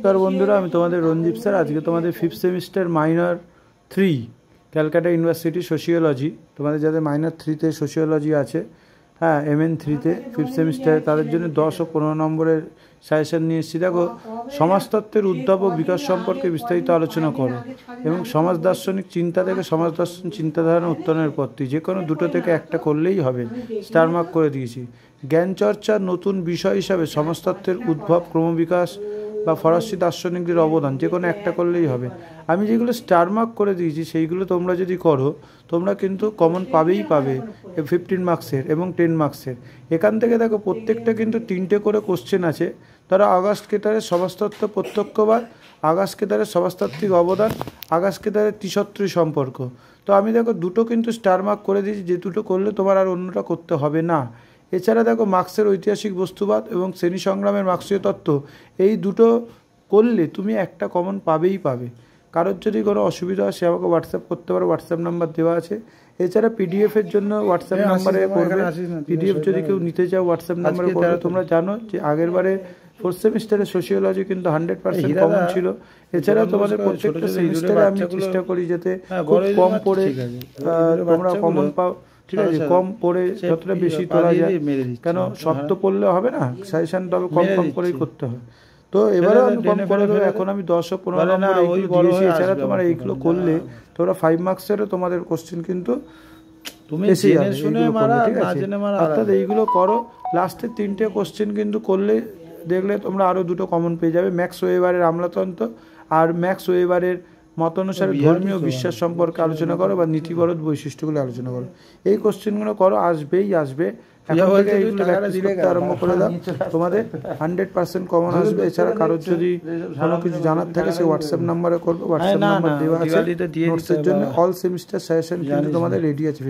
নমস্কার বন্ধুরা, আমি তোমাদের রঞ্জিত স্যার। আজকে তোমাদের 5th semester minor 3 Calcutta university sociology, তোমাদের যাদের মাইনর 3-তে সোশিওলজি আছে, হ্যাঁ MN 3-তে 5th সেমিস্টারে, তাদের জন্য 10 ও 15 নম্বরের সাজেশন নিয়ে এসেছি। দেখো, সমাজতত্ত্বের উদ্ভব ও বিকাশ সম্পর্কে বিস্তারিত আলোচনা করো এবং সমাজ দার্শনিক চিন্তা থেকে সমাজ দর্শন চিন্তাধারা উত্তরণের পদ্ধতি, যে কোনো দুটো থেকে একটা করলেই হবে। স্টার মার্ক করে দিয়েছি। জ্ঞান চর্চার নতুন বিষয় হিসাবে সমাজতত্ত্বের উদ্ভব, ক্রমবিকাশ বা ফরাসি দার্শনিকদের অবদান, যে কোনো একটা করলেই হবে। আমি যেগুলো স্টার মার্ক করে দিয়েছি সেইগুলো তোমরা যদি করো, তোমরা কিন্তু কমন পাবেই পাবে 15 মার্কসের এবং 10 মার্কসের। এখান থেকে দেখো, প্রত্যেকটা কিন্তু 3টে করে কোশ্চেন আছে। তারা আগস্ট কেতারের সমাজতত্ত্ব প্রত্যক্ষবাদ, আগস্ট কেতারের সমাজতাত্ত্বিক অবদান, আগস্ট কেতারের ত্রিসত্রী সম্পর্ক। তো আমি দেখো দুটো কিন্তু স্টার মার্ক করে দিয়েছি, যে দুটো করলে তোমার আর অন্যটা করতে হবে না। এছাড়া দেখো, মার্ক্সের ঐতিহাসিক বস্তুবাদ এবং শ্রেণী সংগ্রামের মার্ক্সীয় তত্ত্ব, এই দুটো করলে তুমি একটা কমন পাবেই পাবে। কারোর যদি কোনো অসুবিধা হয় সে আমাকে হোয়াটসঅ্যাপ করতে পারো, হোয়াটসঅ্যাপ নাম্বার দেওয়া আছে। এছাড়া পিডিএফের জন্য হোয়াটসঅ্যাপ নাম্বারে করবে। পিডিএফ যদি কেউ নিতে চাও হোয়াটসঅ্যাপ নাম্বারে করবে। তোমরা জানো যে আগের বারে 4th সেমিস্টারে সোশিওলজি কিন্তু 100% কমন ছিল। এছাড়া তোমাদের প্রত্যেকটা সেমিস্টারে আমি চেষ্টা করি যাতে খুব কম পড়ে তোমরা কমন পাও, ঠিক আছে? কম পড়ে যতটা বেশি তোলা যায়, কেন সব তো পড়লে হবে না, সাজেশন তবে কম কম করেই করতে হবে। তো এবারে আমি কম করে দেবো। এখন আমি 10 ও 15 নম্বর এইগুলো দিয়েছি। এছাড়া তোমার এইগুলো করলে তোমরা 5 মার্কসেরও তোমাদের কোশ্চেন কিন্তু এসে যাবে, ঠিক আছে? অর্থাৎ এইগুলো করো, লাস্টের 3টে কোশ্চেন কিন্তু করলে দেখলে তোমরা আরও দুটো কমন পেয়ে যাবে। ম্যাক্স ওয়েবারের আমলাতন্ত্র আর ম্যাক্স ওয়েবারের মত অনুসারে ধর্মীয় বিশ্বাস সম্পর্কে আলোচনা করো বা নীতিগত বৈশিষ্ট্যগুলো আলোচনা করো। এই কোশ্চেনগুলো করো, আসবেই আসবে। এখন থেকে এইগুলো প্র্যাকটিস করতে আরম্ভ করে দাও, তোমাদের 100% কমন আসবে। এছাড়া কারোর যদি কোনো কিছু জানার থাকে সে হোয়াটসঅ্যাপ নাম্বারে করবে, হোয়াটসঅ্যাপ নাম্বার দেওয়া আছে। নোটসের জন্য অল সেমিস্টার সাজেশন কিন্তু তোমাদের রেডি আছে।